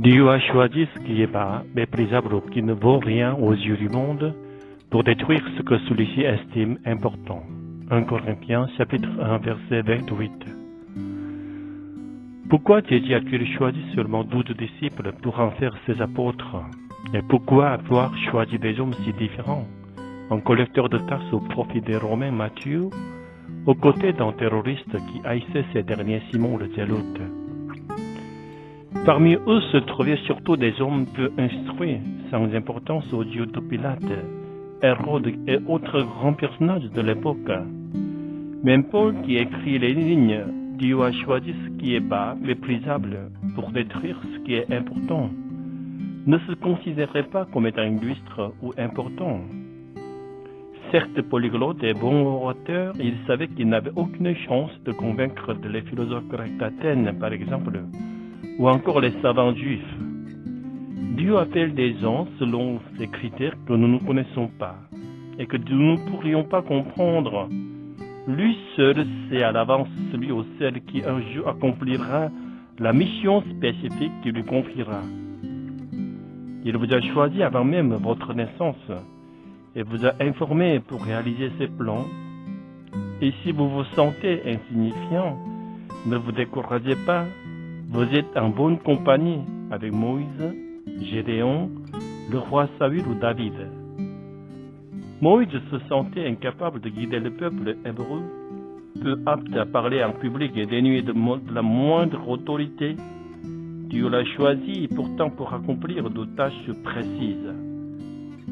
Dieu a choisi ce qui est bas, méprisable ou qui ne vaut rien aux yeux du monde, pour détruire ce que celui-ci estime important. 1 Corinthiens chapitre 1 verset 28. Pourquoi Jésus a-t-il choisi seulement 12 disciples pour en faire ses apôtres? Et pourquoi avoir choisi des hommes si différents? Un collecteur de taxes au profit des Romains, Matthieu, aux côtés d'un terroriste qui haïssait ces derniers, Simon le Zélote. Parmi eux se trouvaient surtout des hommes peu instruits, sans importance aux yeux de Pilate, Hérode et autres grands personnages de l'époque. Même Paul, qui écrit les lignes « Dieu a choisi ce qui est bas, méprisable, pour détruire ce qui est important », ne se considérait pas comme étant illustre ou important. Certes polyglotte et bon orateur, il savait qu'il n'avait aucune chance de convaincre les philosophes grecs d'Athènes, par exemple, ou encore les savants juifs. Dieu appelle des gens selon ces critères que nous ne connaissons pas et que nous ne pourrions pas comprendre. Lui seul sait à l'avance celui ou celle qui un jour accomplira la mission spécifique qu'il lui confiera. Il vous a choisi avant même votre naissance et vous a informé pour réaliser ses plans. Et si vous vous sentez insignifiant, ne vous découragez pas. Vous êtes en bonne compagnie avec Moïse, Gédéon, le roi Saül ou David. Moïse se sentait incapable de guider le peuple hébreu, peu apte à parler en public et dénué de la moindre autorité. Dieu l'a choisi pourtant pour accomplir de tâches précises,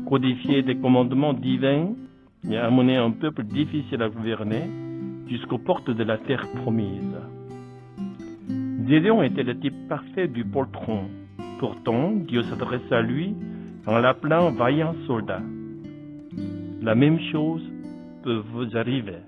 codifier des commandements divins et amener un peuple difficile à gouverner jusqu'aux portes de la terre promise. Gédéon était le type parfait du poltron. Pourtant, Dieu s'adresse à lui en l'appelant vaillant soldat. La même chose peut vous arriver.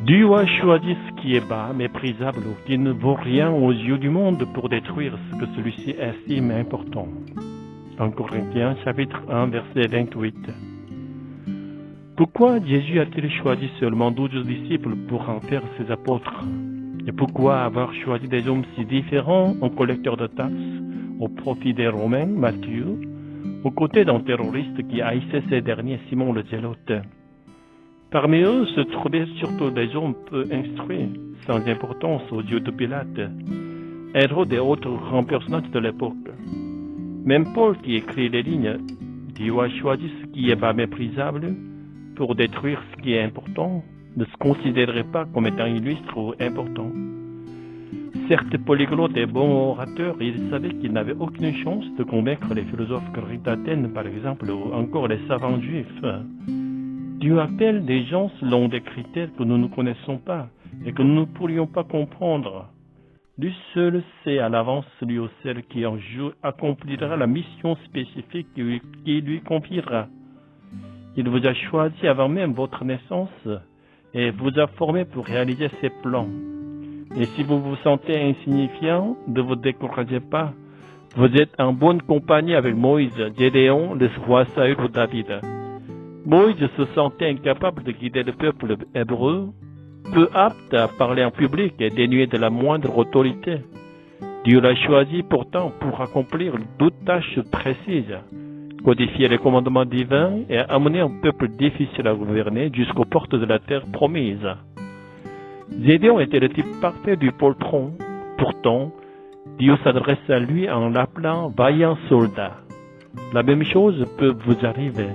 Dieu a choisi ce qui est bas, méprisable ou qui ne vaut rien aux yeux du monde pour détruire ce que celui-ci estime important. 1 Corinthiens chapitre 1 verset 28. Pourquoi Jésus a-t-il choisi seulement 12 disciples pour en faire ses apôtres? Et pourquoi avoir choisi des hommes si différents, un collecteur de taxes au profit des Romains, Matthieu, aux côtés d'un terroriste qui haïssait ces derniers, Simon le Zélote? Parmi eux se trouvaient surtout des hommes peu instruits, sans importance aux yeux de Pilate, Hérode et autres grands personnages de l'époque. Même Paul, qui écrit les lignes « Dieu a choisi ce qui est bas méprisable pour détruire ce qui est important », ne se considérait pas comme étant illustre ou important. Certes polyglotte et bon orateur, il savait qu'il n'avait aucune chance de convaincre les philosophes grecs d'Athènes, par exemple, ou encore les savants juifs. Dieu appelle des gens selon des critères que nous ne connaissons pas et que nous ne pourrions pas comprendre. Lui seul sait à l'avance celui ou celle qui un jour accomplira la mission spécifique qui lui confiera. Il vous a choisi avant même votre naissance et vous a formé pour réaliser ses plans. Et si vous vous sentez insignifiant, ne vous découragez pas. Vous êtes en bonne compagnie avec Moïse, Gédéon, le roi Saül ou David. Moïse se sentait incapable de guider le peuple hébreu, peu apte à parler en public et dénué de la moindre autorité. Dieu l'a choisi pourtant pour accomplir d'autres tâches précises, codifier les commandements divins et amener un peuple difficile à gouverner jusqu'aux portes de la terre promise. Gédéon était le type parfait du poltron. Pourtant, Dieu s'adresse à lui en l'appelant vaillant soldat. La même chose peut vous arriver.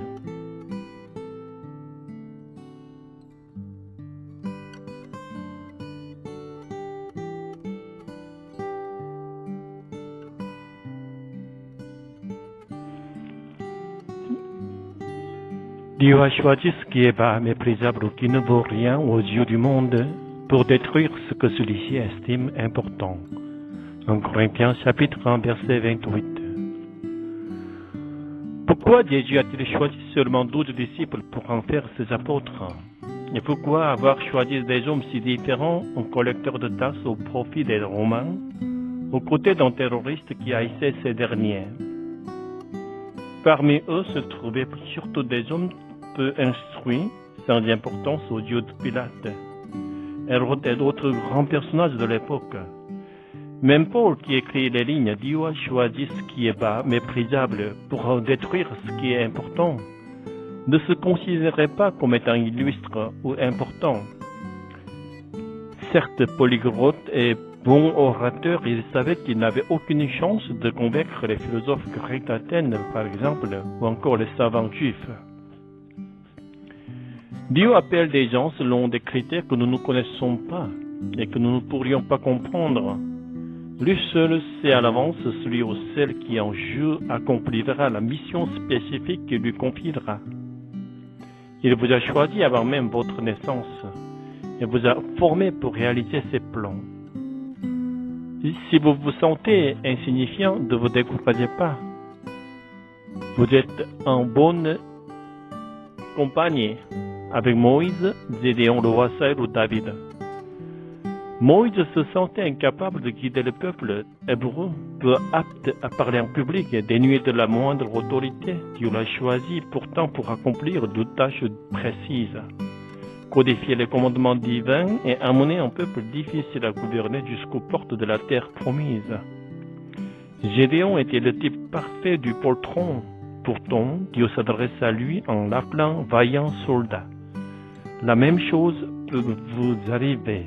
Dieu a choisi ce qui est bas, méprisable ou qui ne vaut rien aux yeux du monde pour détruire ce que celui-ci estime important. 1 Corinthiens chapitre 1 verset 28. Pourquoi Jésus a-t-il choisi seulement 12 disciples pour en faire ses apôtres? Et pourquoi avoir choisi des hommes si différents en collecteurs de tasses au profit des Romains, aux côtés d'un terroriste qui haïssait ces derniers? Parmi eux se trouvaient surtout des hommes peu instruits, sans d'importance aux yeux de Pilate. Hérode et d'autres grands personnages de l'époque. Même Paul, qui écrit les lignes, Dieu a choisi ce qui est bas, méprisable, pour détruire ce qui est important, ne se considérait pas comme étant illustre ou important. Certes polyglotte et bon orateur, il savait qu'il n'avait aucune chance de convaincre les philosophes grecs d'Athènes, par exemple, ou encore les savants juifs. Dieu appelle des gens selon des critères que nous ne connaissons pas et que nous ne pourrions pas comprendre. Lui seul sait à l'avance celui ou celle qui en jeu accomplira la mission spécifique qu'il lui confiera. Il vous a choisi avant même votre naissance et vous a formé pour réaliser ses plans. Si vous vous sentez insignifiant, ne vous découragez pas. Vous êtes en bonne compagnie avec Moïse, Gédéon, le roi Saül ou David. Moïse se sentait incapable de guider le peuple hébreu, peu apte à parler en public et dénué de la moindre autorité. Dieu l'a choisi pourtant pour accomplir deux tâches précises. Codifier les commandements divins et amener un peuple difficile à gouverner jusqu'aux portes de la terre promise. Gédéon était le type parfait du poltron. Pourtant, Dieu s'adresse à lui en l'appelant vaillant soldat. La même chose peut vous arriver.